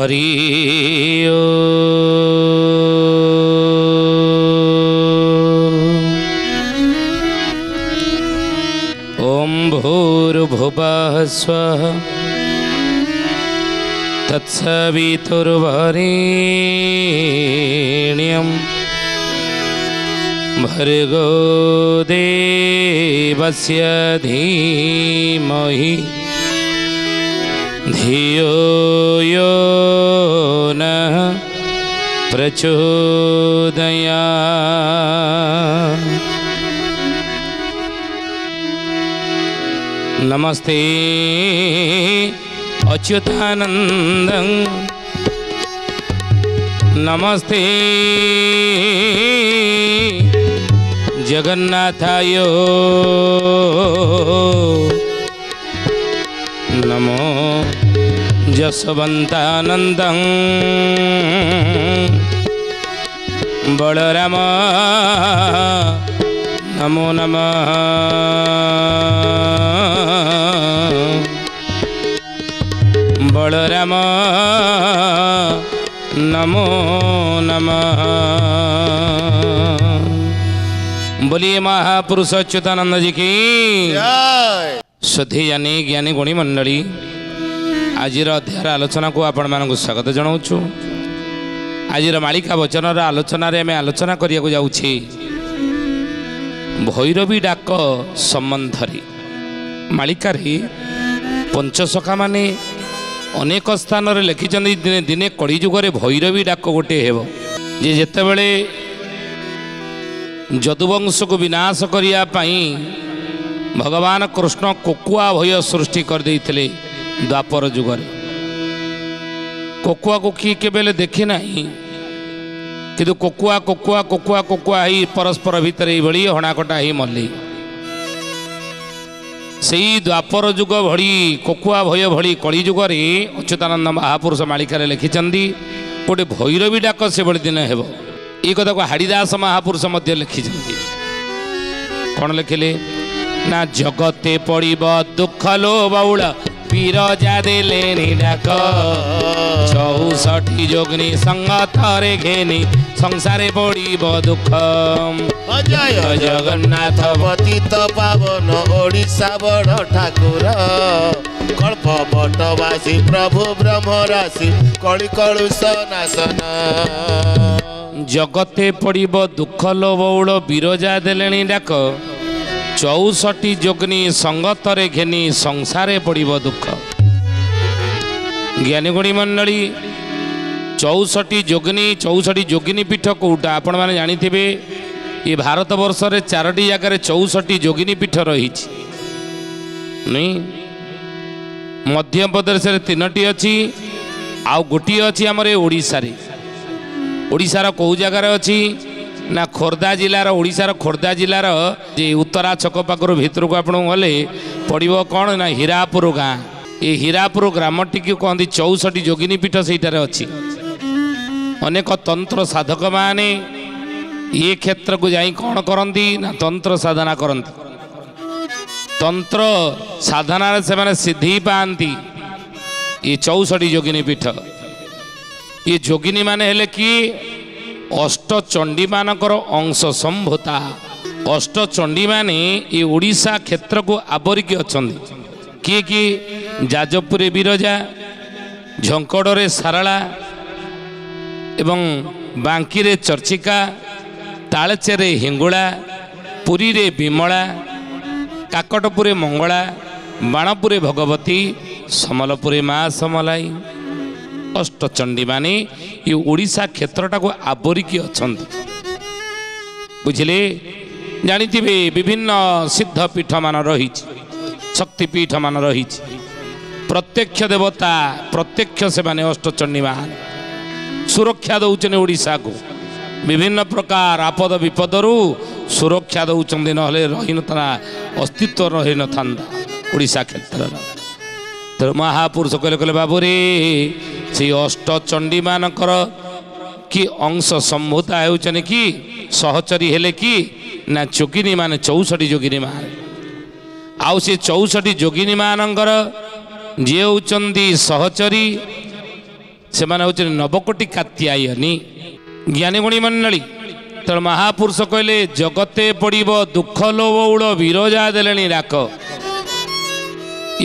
हरि ओम भूर्भुवः स्वः तत्सवितुर्वरेण्यं भर्गो देवस्य धीमहि धियो यो नः प्रचोदयात्। नमस्ते अच्युतानन्दं नमस्ते जगन्नाथाय नमो जसवन्तानन्दं बलराम नमो नमः बलराम नमो नमः। बोलिए महापुरुष अच्युतानंद जी की श्रद्धेय ज्ञानी गुणी मंडली आज अध्याय आलोचना को आपण मानक स्वागत जनाऊँ। आज मालिका वचन आलोचना रे आम आलोचना करने जाऊँचे भैरवी डाक संबंध मालिका पंचसखा माने अनेक स्थान लिखिं दिने दिने कलिजुगे भैरवी डाक गोटे हेब जे जेतेबेले जदुवंश को विनाश करने भगवान कृष्ण कोकुआ भय सृष्टि करदे द्वापर जुगर कोकुआ को किए केबेले देखी ना किंतु कोकुआ कोकुआ कोकुआ कोकुआ ही परस्पर भितर ये हणाकटा ही मल्ली से द्वापर जुग भली कोकुआ भय भली कलिजुगे अच्युतानंद महापुरुष मालिका लिखिं गोटे भैरवी डाक से भली दिन हेब ये कथा को हाड़ीदास महापुरुष लिखिं कौन लिखिले ना जगते पड़ब दुख लो बउल बिरजा देले डाक 64 जोगनी संगत रे घेनी संसारे पड़ब दुख जय जगन्नाथ पतित पावन ओडिशा बड़ ठाकुर कल्प बटवासी प्रभु ब्रह्म राशि कली कलुष नाशन जगते पड़ब दुख लो बउल बिरजा देले डाक 64 जोगनी संगत रे घेनी संसारे पड़ब दुख। ज्ञानी गुणी मंडली 64 जोगिनी पीठ कौटा आपण मैंने जानी ये भारत वर्ष रे 4टी जगह 64 जोगिनी पीठ रही नहीं मध्य प्रदेश रे 3टी अच्छी आउ गोटे अच्छी आमर ओडिशार कौ जगार अच्छी ना खोर्धा जिलार ओडिशार खोर्धा जिलार जे उत्तरा छक पाखर भितर को आप गले पड़ो कौन ना हीरापुर गाँ ये हीरापुर ग्रामटी को कहते 64 जोगिनी पीठ सेठारे अच्छी अनेक तंत्र साधक माने ये क्षेत्र को जाई कौन करती ना तंत्र साधना करती तंत्र साधना से माने सिद्धि पाती ये 64 जोगिनी पीठ ये जोगिनी माने हेले कि अष्टचंडी मानकर अंश संभूता अष्टचंडी माने ये ओडिशा क्षेत्र को आवरिक अच्छा किए कि जाजपुरे बिरजा झंकड़े सारला एवं बांकीरे चर्चिका तालचेरे हिंगुला पुरी रे विमला काकटपुरे मंगला बाणपुरे भगवती समलपुरे माँ समलाई अष्टचंडी माने ये ओडिशा क्षेत्रटा को आवरिकी अच्छा बुझिले जानी विभिन्न सिद्ध पीठ मान रही शक्तिपीठ मान रही प्रत्यक्ष देवता प्रत्यक्ष से माने अष्टचंडी मान सुरक्षा दौचन ओडिशा को विभिन्न प्रकार आपद विपदरू सुरक्षा दौरान नहले रही न अस्तित्व रही न था ओडिशा क्षेत्र तो महापुरुष कहले कहले बाबू रे से अष्टचंडी मानकर कि अंश संभूता होचने कि सहचरी हेले कि ना जोगिनी माने 64 जोगिनी मान आउ से 64 जोगिनी मानकर जे होचंदी सहचरी ସେମାନେ ହେଉଛନ୍ତି ନବକୋଟି କାତ୍ୟାୟନୀ ଜ୍ଞାନୀ ଗୁଣୀ ମଣ୍ଡଳୀ। ତେଣୁ ମହାପୁରୁଷ କହିଲେ ଜଗତେ ପଡ଼ିବ ଦୁଃଖ ଲୋବଉଳ ବିରଜା ଦେଲେଣି ଡାକ।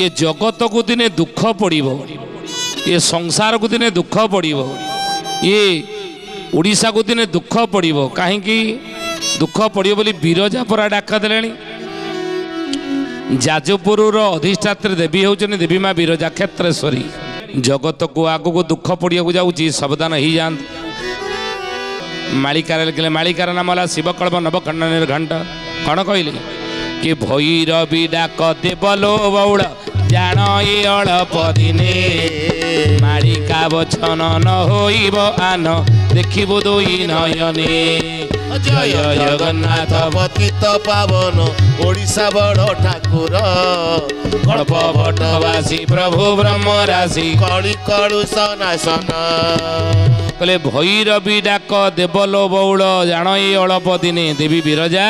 ଏ ଜଗତକୁ ଦିନେ ଦୁଃଖ ପଡ଼ିବ, ଏ ସଂସାରକୁ ଦିନେ ଦୁଃଖ ପଡ଼ିବ, ଏ ଓଡ଼ିଶାକୁ ଦିନେ ଦୁଃଖ ପଡ଼ିବ। କାହିଁକି ଦୁଃଖ ପଡ଼ିବ ବୋଲି ବିରଜା ପରା ଡାକ ଦେଲେଣି। ଯାଜପୁରର ଅଧିଷ୍ଠାତ୍ରୀ ଦେବୀ ହେଉଛନ୍ତି ଦେବୀ ମା ବିରଜା କ୍ଷେତ୍ରେଶ୍ୱରୀ। ଜଗତକୁ ଆଗକୁ ଦୁଃଖ ପଡ଼ିବାକୁ ଯାଉଛି, ସାବଧାନ ହେଇଯାଆନ୍ତୁ। ମାଳିକାରେ ଲେଖିଲେ, ମାଳିକାର ନାମ ହେଲା ଶିବକଳ୍ପ ନବଖଣ୍ଡ ନିର୍ଘଣ୍ଟ। କ'ଣ କହିଲେ କି ଭୈରବୀ ଡାକ ଦେବଲୋ ବଉଳ ଜାଣ ଏ ଅଳପ ଦିନେ ମାଳିକା ବଚନ ନ ହୋଇବ ଆନ ଦେଖିବୁ ଦୁଇ ନୟନେ। ଜୟ ଜଗନ୍ନାଥ ପତିତ ପାବନ ଓଡ଼ିଶା ବଡ଼ ଠାକୁର କଳ୍ପ ବଟବାସୀ ପ୍ରଭୁ ବ୍ରହ୍ମ ରାଶି କଳି କଳୁଷ ନାଶନ। କହିଲେ ଭୈରବୀ ଡାକ ଦେବଲୋ ବଉଳ ଜାଣ ଏ ଅଳପ ଦିନେ। ଦେବୀ ବିରଜା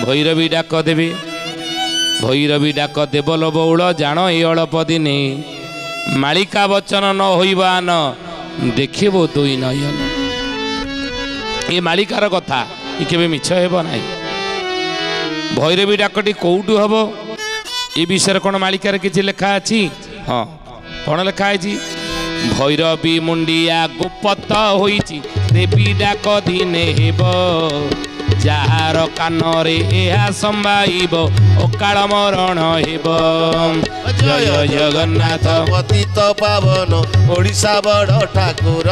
ଭୈରବୀ ଡାକ ଦେବୀ, ଭୈରବୀ ଡାକ ଦେବଲୋ ବଉଳ ଜାଣ ଏ ଅଳପ ଦିନେ ମାଳିକା ବଚନ ନ ହୋଇବ ଆନ ଦେଖିବୁ ଦୁଇ ନୟନ। ଏ ମାଳିକାର କଥା ଏ କେବେ ମିଛ ହେବ ନାହିଁ। ଭୈରବୀ ଡାକଟି କୋଉଠୁ ହବ ଏ ବିଷୟରେ କ'ଣ ମାଳିକାରେ କିଛି ଲେଖା ଅଛି? ହଁ, କ'ଣ ଲେଖା ହେଇଛି? ଭୈରବୀ ମୁଣ୍ଡିଆ ଗୋପତ ହୋଇଛି ଦେବୀ ଡାକ ଦିନେ ହେବ ଯାହାର କାନରେ ଏହା ସମ୍ଭାଇବ ଅକାଳ ମରଣ ହେବ। ଜୟ ଜଗନ୍ନାଥ ପତିତ ପାବନ ଓଡ଼ିଶା ବଡ଼ ଠାକୁର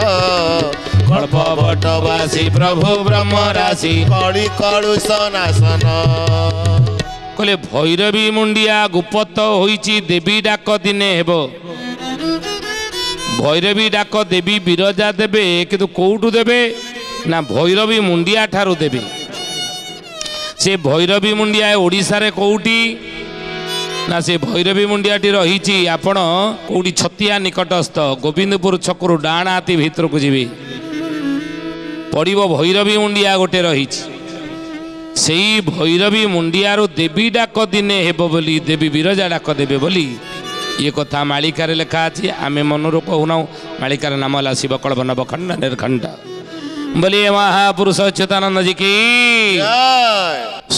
କଳ୍ପ ବଟବାସୀ ପ୍ରଭୁ ବ୍ରହ୍ମ ରାଶି କଳି କଳୁଷ ନାଶନ। କହିଲେ ଭୈରବୀ ମୁଣ୍ଡିଆ ଗୁପତ ହୋଇଛି ଦେବୀ ଡାକ ଦିନେ ହେବ। ଭୈରବୀ ଡାକ ଦେବୀ ବିରଜା ଦେବେ, କିନ୍ତୁ କୋଉଠୁ ଦେବେ ନା ଭୈରବୀ ମୁଣ୍ଡିଆ ଠାରୁ ଦେବେ। ସେ ଭୈରବୀ ମୁଣ୍ଡିଆ ଓଡ଼ିଶାରେ କୋଉଠି ନା ସେ ଭୈରବୀ ମୁଣ୍ଡିଆଟି ରହିଛି ଆପଣ କୋଉଠି ଛତିଆ ନିକଟସ୍ଥ ଗୋବିନ୍ଦପୁର ଛକରୁ ଡାହାଣ ହାତୀ ଭିତରକୁ ଯିବେ, ପଡ଼ିବ ଭୈରବୀ ମୁଣ୍ଡିଆ ଗୋଟେ ରହିଛି। ସେଇ ଭୈରବୀ ମୁଣ୍ଡିଆରୁ ଦେବୀ ଡାକ ଦିନେ ହେବ ବୋଲି, ଦେବୀ ବିରଜା ଡାକ ଦେବେ ବୋଲି ଏ କଥା ମାଳିକାରେ ଲେଖା ଅଛି। ଆମେ ମନରୁ କହୁନାହୁଁ। ମାଳିକାର ନାମ ହେଲା ଶିବକଳ୍ପ ନବଖଣ୍ଡ ନିର୍ଘଣ୍ଟ। ବୋଲି ମହାପୁରୁଷ ଅଚ୍ୟୁତାନନ୍ଦ ଜୀ କି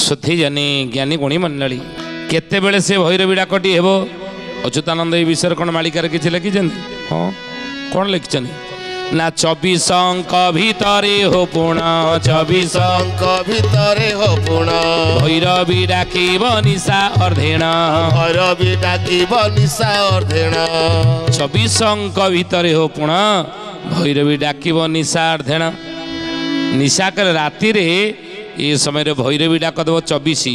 ସୁଧୀ ଜନି ଜ୍ଞାନୀ ଗୁଣୀ ମଣ୍ଡଳୀ। କେତେବେଳେ ସେ ଭୈରବୀ ଡାକଟି ହେବ? ଅଚ୍ୟୁତାନନ୍ଦ ଏ ବିଷୟରେ କ'ଣ ମାଳିକାରେ କିଛି ଲେଖିଛନ୍ତି? ହଁ, କ'ଣ ଲେଖିଛନ୍ତି ନା 24 ଭିତରେ ହୋ ପୁଣ 24 ଭିତରେ ହୋ ପୁଣ ଭୈରବୀ ଡାକିବ ନିଶା ଅର୍ଦ୍ଧେଣ ଭୈରବୀ ଡାକିବ ନିଶା ଅର୍ଦ୍ଧେଣ 24 ଭିତରେ ହୋ ପୁଣ ଭୈରବୀ ଡାକିବ ନିଶା ଅର୍ଦ୍ଧେଣ। ନିଶା କଲେ ରାତିରେ ଏ ସମୟରେ ଭୈରବୀ ଡାକ ଦେବ 24।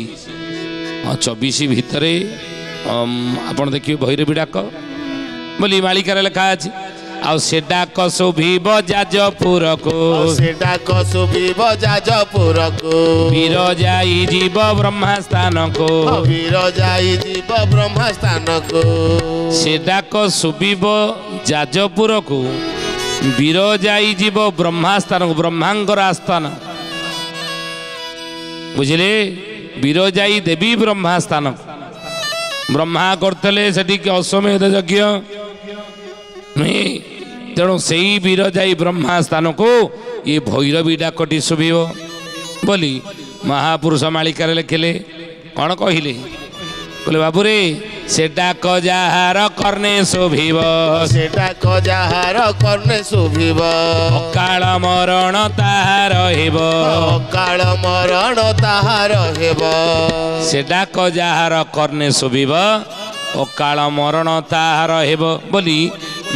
ହଁ, 24 ଭିତରେ ଆପଣ ଦେଖିବେ ଭୈରବୀ ଡାକ ବୋଲି ମାଳିକାରେ ଲେଖା ଅଛି। ଆଉ ସେ ଡାକ ଶୁଭିବ ଯାଜପୁରକୁ, ସେ ଡାକ ଶୁଭିବ ଯାଜପୁରକୁ ବିରଜାଇ ଯିବ ବ୍ରହ୍ମା ସ୍ଥାନକୁ, ବିରଜାଇ ଯିବ ବ୍ରହ୍ମା ସ୍ଥାନକୁ। ସେ ଡାକ ଶୁଭିବ ଯାଜପୁରକୁ, ବିରଜାଇ ଯିବ ବ୍ରହ୍ମା ସ୍ଥାନକୁ, ବ୍ରହ୍ମାଙ୍କର ଆସ୍ଥାନ। ବୁଝିଲେ? ବିରଜାଇ ଦେବୀ ବ୍ରହ୍ମା ସ୍ଥାନକୁ। ବ୍ରହ୍ମା କରୁଥିଲେ ସେଠିକି ଅଶ୍ୱମେଧ ଯଜ୍ଞ ନୁହେଁ। ତେଣୁ ସେଇ ବିରଜାଇ ବ୍ରହ୍ମା ସ୍ଥାନକୁ ଇଏ ଭୈରବୀ ଡାକଟି ଶୁଭିବ ବୋଲି ମହାପୁରୁଷ ମାଳିକାରେ ଲେଖିଲେ। କ'ଣ କହିଲେ? କହିଲେ ବାବୁରେ ସେ ଡାକ ଯାହାର କର୍ଣ୍ଣେ ଶୁଭିବ, ସେ ଡାକ ଯାହାର କର୍ଣ୍ଣେ ଶୁଭିବ ଅକାଳ ମରଣ ତାହାର ହେବ, ଅକାଳ ମରଣ ତାହାର ହେବ। ସେ ଡାକ ଯାହାର କର୍ଣ୍ଣେ ଶୁଭିବ ଅକାଳ ମରଣ ତାହାର ହେବ ବୋଲି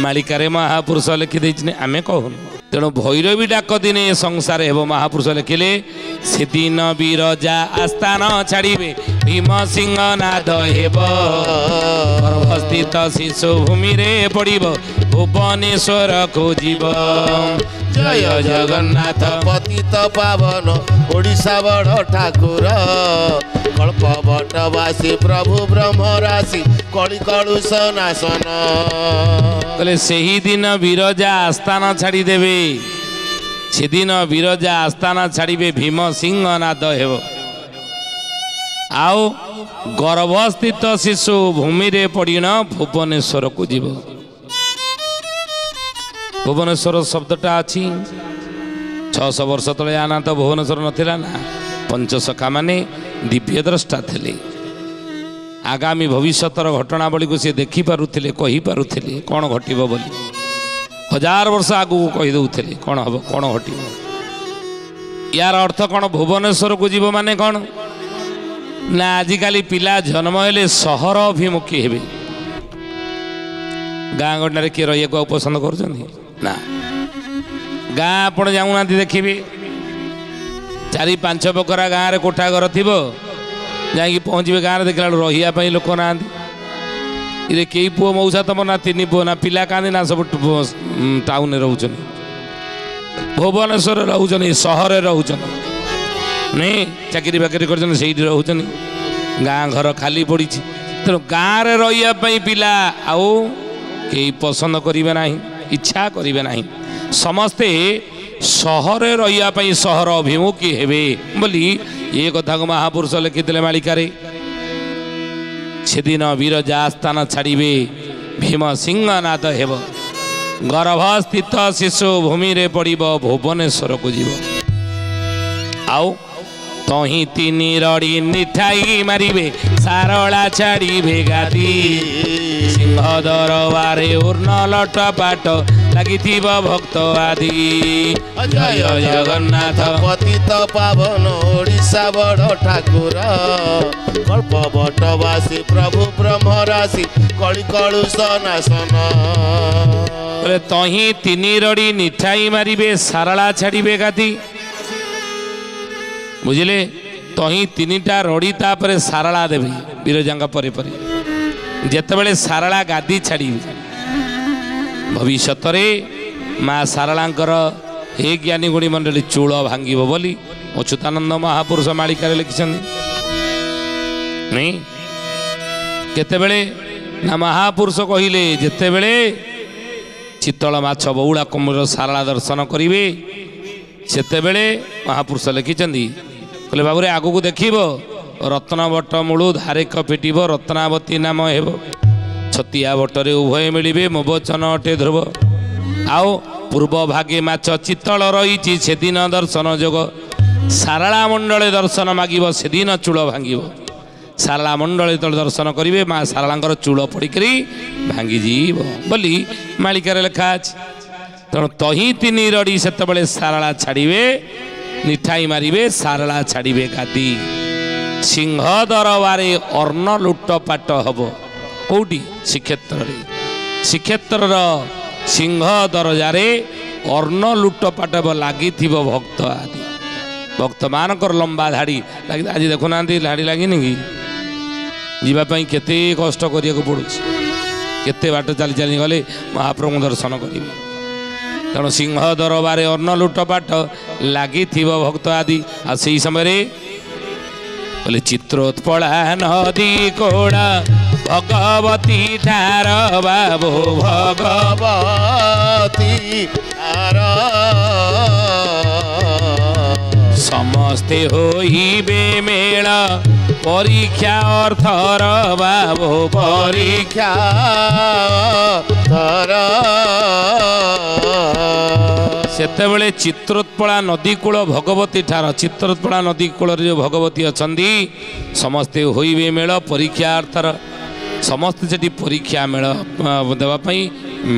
ମାଳିକାରେ ମହାପୁରୁଷ ଲେଖିଦେଇଛନ୍ତି, ଆମେ କହୁନୁ। ତେଣୁ ଭୈରବୀ ଡାକ ଦିନେ ସଂସାର ହେବ। ମହାପୁରୁଷ ଲେଖିଲେ ସେଦିନ ବିରଜା ଆସ୍ଥାନ ଛାଡ଼ିବେ ଭୀମ ସିଂହ ନାଦ ହେବ, ଗର୍ଭସ୍ଥିତ ଶିଶୁ ଭୂମିରେ ପଡ଼ିବ ଭୁବନେଶ୍ୱରକୁ ଯିବ। ଜୟ ଜଗନ୍ନାଥ ପତିତ ପାବନ ଓଡ଼ିଶା ବଡ଼ ଠାକୁର କଳ୍ପ ବଟବାସୀ ପ୍ରଭୁ ବ୍ରହ୍ମ ରାଶି କଳି କଳୁଷ ନାଶନ। କହିଲେ ସେହିଦିନ ବିରଜା ଆସ୍ଥାନ ଛାଡ଼ିଦେବେ, ସେଦିନ ବିରଜା ଆସ୍ଥାନ ଛାଡ଼ିବେ ଭୀମ ସିଂହ ନାଦ ହେବ। ଆଉ ଗର୍ଭସ୍ଥିତ ଶିଶୁ ଭୂମିରେ ପଡ଼ିଣ ଭୁବନେଶ୍ୱରକୁ ଯିବ। भुवनेश्वर शब्दटा अच्छी 600 वर्ष तले आना तो भुवनेश्वर नथिला ना पंचसखा माने दिव्य द्रष्टा थे आगामी भविष्यतर घटनावली को सी देखी पारुथिले कहि पारुथिले कौन घटिबो बोली 1000 वर्ष आगु कहि दउथिले कौन हबो कौन घटिबो यार अर्थ कौन भुवनेश्वर को जीव माने कौन ना आजिकाली पिला जन्म हेले सहर अभिमुखी हेबे गाँ गंडारे किए रही पसंद कर ना गाँ आप जाऊना देखिए 4-5 बकरा गाँव में कोठा घर थी जाकि पहुँचे गाँव देखला रही लोक ना ये कई पुओ मौसा तुम ना 3 पुओ ना पिला क्या ना सब टाउन रोचन भुवनेश्वर रोचन सहर रोचन नहीं चाकरी बाकरी कर रोचन गाँ घर खाली पड़ी तेणु गाँव में रही पिला आउ कई पसंद करेंगे ना इच्छा करेंगे ना समस्ते सहर रही सहर अभिमुखी हेबे बोली ये कथा को महापुरुष लिखिते मालिकारे सेदिन विरजा स्थान छाड़े भीम सिंहनाद हेब गर्भस्थित शिशु भूमि रे पड़ब भुवनेश्वर को जीव आउ तही 3 रड़ी निठाई मारिबे सारला छाड़े गादी सिंह दरबारे उर्न लट पाट लगी भक्त आदि जय जगन्नाथ पतित पावन ओडिशा बड़ ठाकुर कल्प बटवासी प्रभु ब्रह्मराशि कଳି कलुष नाशन तही 3 रड़ी निठाई मारिबे सारला छाड़े गादी बुझिले तही 3टा रड़ी तापर सारला देवी विरजांगा परे परे जेतेबेले सारला गादी छाड़ी भविष्य माँ सारलांकर हे ज्ञानी गुणी मंडली चूल भांगिब बोली अच्युतानंद महापुरुष मालिकार लिखिं नहीं केतेबेले ना महापुरुष कहले जेतेबेले चितल माछ बौला कुम्भीर सारला दर्शन करेंगे सेतेबेले महापुरुष लिखिं कहले बाबू आगु को देखिब रत्नवट मूलु धारेक फिटिब रत्नावती नाम हेब छतिया बटरे उभय मिलिबे मोबचन अटे ध्रुव आओ पूर्व भागे माछ चितल रही सेदिन दर्शन जोग सारला मंडले दर्शन मागिब सेदिन चूल भांगिब सारला मंडले तले दर्शन करेंगे माँ सारलांकर चूल पड़िकरी भांगी जीव बोली मालिकार लेखा अछि तेणु तही 3 रड़ी सेतबेले सारला छाड़े निठाई मारिबे सारला छाड़े गादी सिंह दरबारे अर्ण लुटपाट हब कौटी श्रीक्षेत्र सिंह दरजारे अर्ण लुटपाट लगी भक्त आदि भक्त मानकर लंबा धाड़ी लगी आज देखुना धाड़ी लगे कि जीवाई केते कष्ट करिया पड़ू केते बाट चली चली गले महाप्रभु दर्शन करेंगे तेणु सिंह दरबारे अन्न लुटपाट लगी भक्त आदि आ से समय बोले चित्रोत्पला नदी कोड़ा भगवती धार बाबू भगवती धार समस्ते होइबे मेल परीक्षा अर्थर बाबू परीक्षा धर सेतेबेले चित्रोत्पला नदी कूल भगवती ठार चित्रोत्पला नदी कूल जो भगवती अछंदी समस्ते होइबे मेल परीक्षा अर्थर समस्ते सेठी परीक्षा मेल देवाई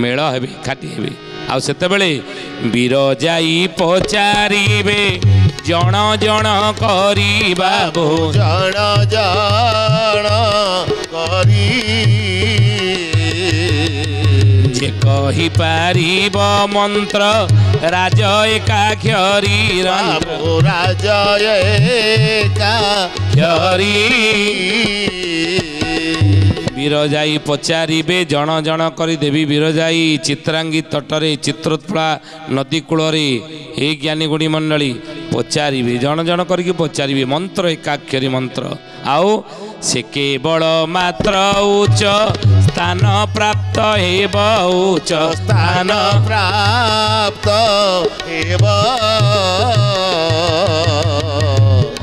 मेल हेबे खाटी हेबे आ सेतेबेले विरजाई पचारिबे जण जण करी बाबू जण जण करी जे कही पारिब मंत्र राज एकाक्षरी राज एकाक्षरी विरजाई पचारिबे जण जण करी देवी विरजाई चित्रांगी तटरे चित्रोत्पला नदी कूलरे हे ज्ञानी गुणी मंडली पचारिबे जण जण करके पचारिबे मंत्र एकाक्षरी मंत्र आओ से केवल मात्र उच्च स्थान प्राप्त हेब उच्च स्थान प्राप्त हेब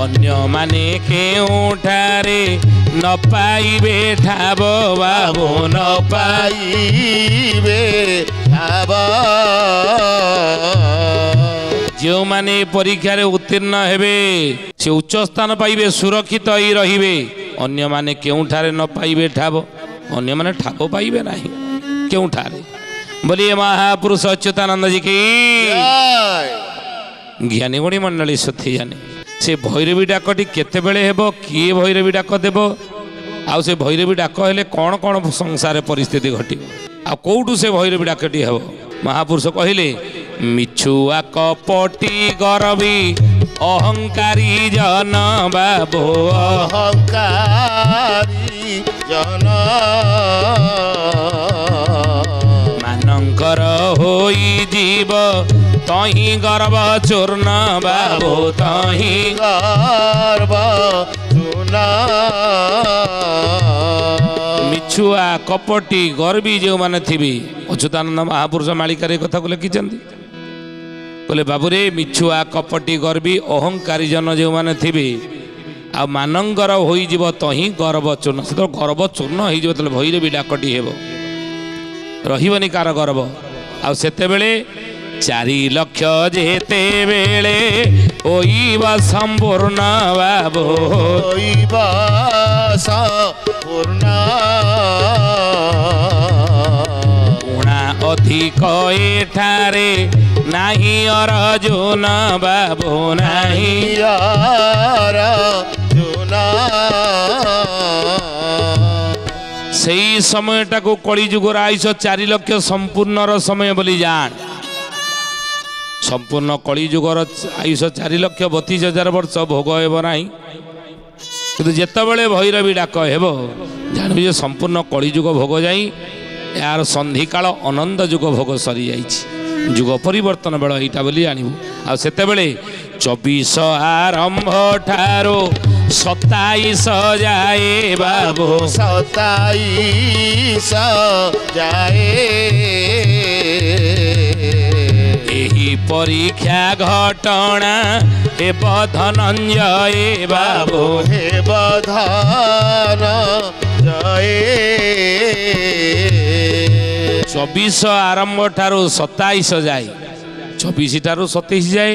अन्य माने केउठारे न पाइबे ठाब बाबू न पाइबे ठाब जो माने परीक्षा रे उत्तीर्ण हेबे से उच्च स्थान पाइबे सुरक्षित ही रहिबे अन्य माने केउठारे न पाइबे ठाब अन्य माने ठाब पाइबे नाही केउठारे बोलिए महापुरुष अच्युतानंद जी की ज्ञानी गुणी मंडली सथी जाने से भैरवी डाकटी केते बेले हेबो किए भैरवी डाक देबो आ से भैरवी डाक हेले कौन कौन संसार परिस्थिति घटिबो आ कोउटू से भैरवी डाकटी हेबो महापुरुष कहिले मिछुआ कपटी गरबी अहंकारी जन बाबो अहंकारी जन मानंकर होई जीव तही गर्व चूर्ण बाबो तही गर्व चूर्ण मिछुआ कपटी गर्वी जो माने थिबी अच्युतानंद महापुरुष मालिकार कथा को लिखिଛନ୍ତି बोले बाबूरे मिछुआ कपटी गर्वी अहंकारी जन जो माने थिबी आ मानंगर होई जीव तही गर्व चूर्ण से तो गर्व चूर्ण होई जीव तले भइरे भी डाकटी हेबो रहिबनी कार गर्व आ सेते बेले 4 लक्ष जेते बेले ओइबा संपूर्ण बाबो ओइबा संपूर्ण उणा अधिक एठारे नाही अर्जुन बाबो नाही अर्जुन सेई समयटा को कली जुगर आयुष 4 लक्ष संपूर्णर समय बोली जान संपूर्ण कली जुगर आयुष 4 लक्ष 32,000 वर्ष भोग हेब नाही किंतु जेतेबेले भैरवी डाक हेब जानबी जे संपूर्ण कली जुग भोग जाई यार संधि काल अनंत जुग भोग सरी जाइछि जुग परिवर्तन बेल एटा बोली जानबू आ सेतेबेले 24 आरंभ ठारो 27 जाए बाबू 27 जाए एही परीक्षा घटना हे धनंजय बाबू हे बधन जय 24 आरंभ ठारो 27 जाए 24 ठारो 27 जाए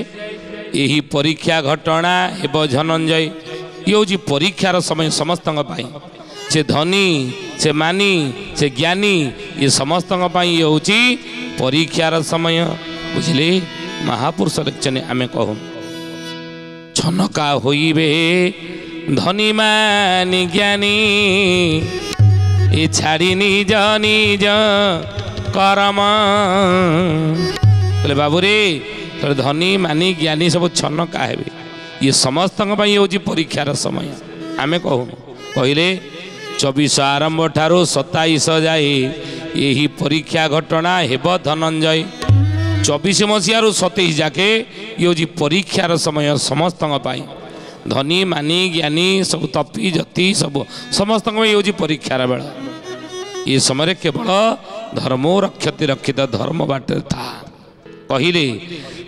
यही परीक्षा घटना हेब धनंजय ये हूँ परीक्षार समय समस्त से धनी से मानी से ज्ञानी ये समस्त ये हूँ परीक्षार समय बुझले महापुरुष लिखने आम कहूँ छनका होइबे धनी मानी ज्ञानी ये छाड़ी निज निज करम बोले बाबूरे तो धनी मानी ज्ञानी सब छनका हेबे ये समस्त हूँ परीक्षार समय आम कहूँ कहले 24 आरंभ ठारो 27 जाए यही परीक्षा घटना हेब धनंजय 24 मसीहारू 27 जाके ये हूँ परीक्षार समय समस्त धनी मानी ज्ञानी सब तपी जति सब समस्त ये हूँ परीक्षार बेल ये समय केवल धर्मो रक्षति रक्षित धर्म बाटे था कहले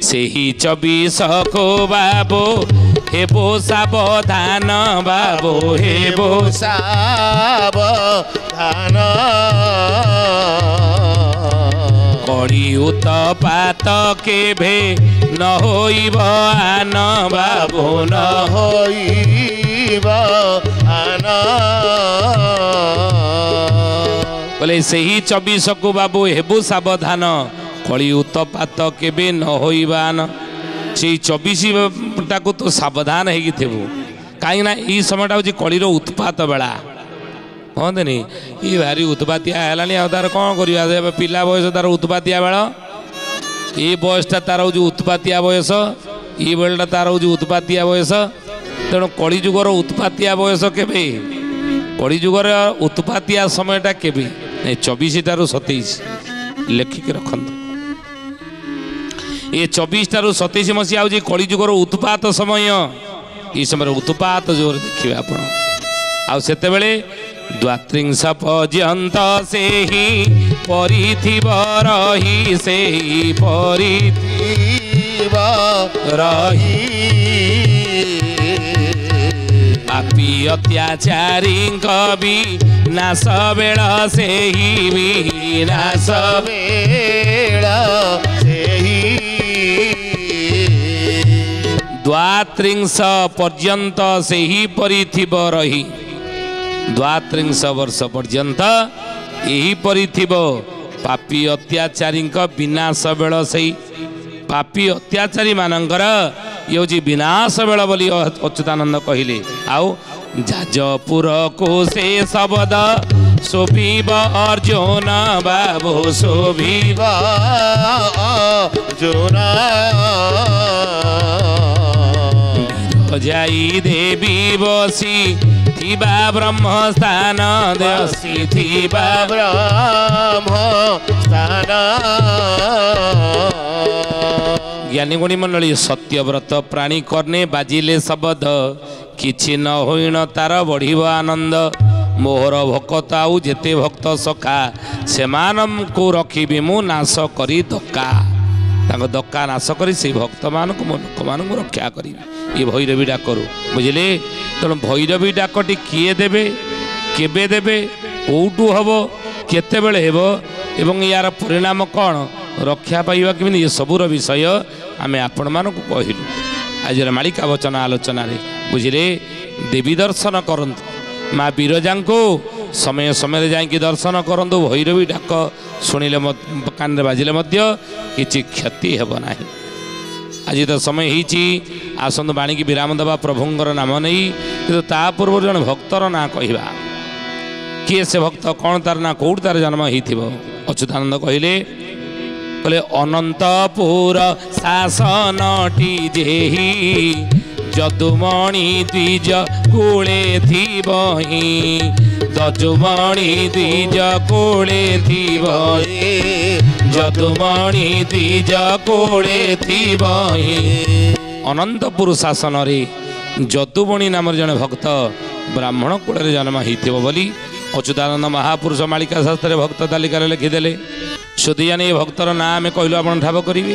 से ही 24 को बाबो हेबो सावधान बाबो हेबो सावधान कड़ी उत्पात केभे न होइब आन बाबो न होइब आन बोले से ही 24 को बाबू हेबो सावधान कली उत्पात केबे न होइबान से 24 टाको तो सावधान है कहीं ये समय हूँ कलीर उत्पात बेला कहते नहीं ये भारी उत्पातिया है तार कौन कर पिला बयस तार उत्पातिया बेल ये बयसटा तार हूँ उत्पातिया बयस ये बेलटा तार हूँ उत्पातिया बयस तेणु कली जुगर उत्पातिया बयस केबे कली जुगर उत्पातिया समयटा केबे 24 ठारू 27 लेखिक रखत ये 24 ठारू 27 मसीहा हूँ कली जुगर उत्पात समय ये समय उत्पात जोर देखिए आपण आते द्वात्रिंश पर्यंत से ही परिथिव रही से ही परिथिव रही ପାପି ଅତ୍ୟାଚାରୀ କବି ନାଶ ବେଳ ସେହି ବିନାଶ ବେଳ ସେହି ଦ୍ୱାତ୍ରିଂଶ ପର୍ଯ୍ୟନ୍ତ ସେହିପରି ଥିବ ରହି ଦ୍ୱାତ୍ରିଂଶ ବର୍ଷ ପର୍ଯ୍ୟନ୍ତ ଏହିପରି ଥିବ ପାପୀ ଅତ୍ୟାଚାରୀଙ୍କ ବିନାଶ ବେଳ ସେଇ ପାପୀ ଅତ୍ୟାଚାରୀ ମାନଙ୍କର ଇଏ ହେଉଛି ବିନାଶ ବେଳ ବୋଲି ଅଚ୍ୟୁତାନନ୍ଦ କହିଲେ। ଆଉ ଯାଜପୁରକୁ ସେ ଶବଦ ଶୋଭିବ ଅର୍ଜୁନ ବାବୁ ଶୋଭିବ ଅର୍ଜୁନ ଯାଇ ଦେବୀ ବସି ଥିବା ବ୍ରହ୍ମ ସ୍ଥାନ ଦେଶୀ ଥିବା ବ୍ରହ୍ମ ସ୍ଥାନ। ଜ୍ଞାନୀ ଗୁଣୀ ମଣ୍ଡଳୀ ସତ୍ୟବ୍ରତ ପ୍ରାଣୀ କର୍ଣ୍ଣେ ବାଜିଲେ ଶବଦ କିଛି ନ ହୋଇଣ ତାର ବଢ଼ିବ ଆନନ୍ଦ। ମୋହର ଭକତ ଆଉ ଯେତେ ଭକ୍ତ ସଖା ସେମାନଙ୍କୁ ରଖିବି ମୁଁ ନାଶ କରି ଦକା। ତାଙ୍କ ଦକା ନାଶ କରି ସେଇ ଭକ୍ତମାନଙ୍କୁ ମୋ ଲୋକମାନଙ୍କୁ ରକ୍ଷା କରିବି। ଏ ଭୈରବୀ ଡାକରୁ ବୁଝିଲେ। ତେଣୁ ଭୈରବୀ ଡାକଟି କିଏ ଦେବେ, କେବେ ଦେବେ, କେଉଁଠୁ ହେବ, କେତେବେଳେ ହେବ ଏବଂ ୟାର ପରିଣାମ କ'ଣ, ରକ୍ଷା ପାଇବା କେମିତି, ଏସବୁର ବିଷୟ ଆମେ ଆପଣମାନଙ୍କୁ କହିଲୁ ଆଜିର ମାଳିକା ବଚନ ଆଲୋଚନାରେ। ବୁଝିଲେ। ଦେବୀ ଦର୍ଶନ କରନ୍ତୁ, ମା ବିରଜାଙ୍କୁ ସମୟ ସମୟରେ ଯାଇକି ଦର୍ଶନ କରନ୍ତୁ। ଭୈରବୀ ଡାକ ଶୁଣିଲେ କାନରେ ବାଜିଲେ ମଧ୍ୟ କିଛି କ୍ଷତି ହେବ ନାହିଁ। ଆଜି ତ ସମୟ ହେଇଛି, ଆସନ୍ତୁ ବାଣୀକି ବିରାମ ଦେବା ପ୍ରଭୁଙ୍କର ନାମ ନେଇ। କିନ୍ତୁ ତା ପୂର୍ବରୁ ଜଣେ ଭକ୍ତର ନାଁ କହିବା। କିଏ ସେ ଭକ୍ତ, କ'ଣ ତାର ନାଁ, କେଉଁଠି ତାର ଜନ୍ମ ହେଇଥିବ? ଅଚ୍ୟୁତାନନ୍ଦ କହିଲେ ଅନନ୍ତପୁର ଶାସନଟି ଯେହି ଯଦୁମଣି ଦ୍ୱିଜ କୂଳେ ଥିବ ହିଁ ଯଦୁମଣି ଦ୍ୱିଜ କୂଳେ ଥିବ ଯଦୁମଣି ଦ୍ୱିଜ କୂଳେ ଥିବ ହିଁ। ଅନନ୍ତପୁର ଶାସନରେ ଯଦୁମଣି ନାମର ଜଣେ ଭକ୍ତ ବ୍ରାହ୍ମଣ କୂଳରେ ଜନ୍ମ ହେଇଥିବ ବୋଲି ଅଚ୍ୟୁତାନନ୍ଦ ମହାପୁରୁଷ ମାଳିକା ଶାସ୍ତ୍ରରେ ଭକ୍ତ ତାଲିକାରେ ଲେଖିଦେଲେ। ସୁଧିଜାନି ଏ ଭକ୍ତର ନାଁ ଆମେ କହିଲୁ ଆପଣ ଠାବ କରିବେ।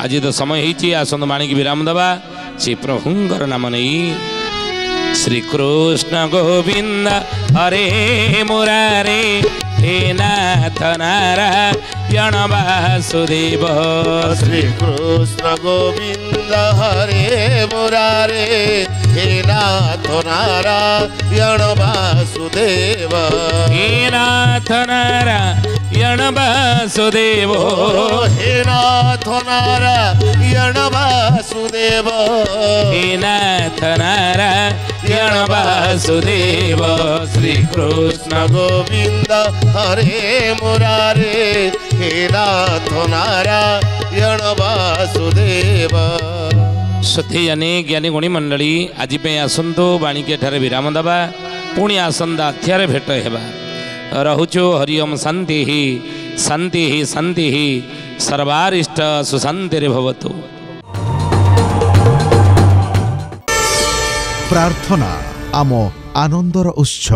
ଆଜି ତ ସମୟ ହେଇଛି, ଆସନ୍ତୁ ମାଣିକି ବିରାମ ଦେବା ସେ ପ୍ରଭୁଙ୍କର ନାମ ନେଇ। ଶ୍ରୀକୃଷ୍ଣ ଗୋବିନ୍ଦ ହରେ ମୁରାରେ ହେ ନାଥ ନାରାୟଣ ବାସୁଦେବ। ଶ୍ରୀକୃଷ୍ଣ ଗୋବିନ୍ଦ ହରେ ମୁରାରେ ହେ ନାଥ ନାରାୟଣ ବାସୁଦେବ। ହେ ନାଥ ନାରାୟଣ ବାସୁଦେବ। ହେ ନାଥ ନାରାୟଣ ବାସୁଦେବ। ହେ ନାଥ ନାରାୟଣ ବାସୁଦେବ। ଶ୍ରୀକୃଷ୍ଣ ଗୋବିନ୍ଦ ହରେ ମୁରାରେ ହେ ନାଥ ନାରାୟଣ ବାସୁଦେବ। ସୁଧୀଜାନି ଜ୍ଞାନୀ ଗୁଣୀ ମଣ୍ଡଳୀ ଆଜି ପାଇଁ ଆସନ୍ତୁ ବାଣୀକି ଏଠାରେ ବିରାମ ଦେବା। ପୁଣି ଆସନ୍ତା ଅଧ୍ୟାୟରେ ଭେଟ ହେବା। ରହୁଛୁ ହରି ଓମ୍ ଶାନ୍ତି ଶାନ୍ତି ଶାନ୍ତି ସର୍ବାରିଷ୍ଟ ସୁଶାନ୍ତିରେ ଭବତୁ। ପ୍ରାର୍ଥନା ଆମ ଆନନ୍ଦର ଉତ୍ସ।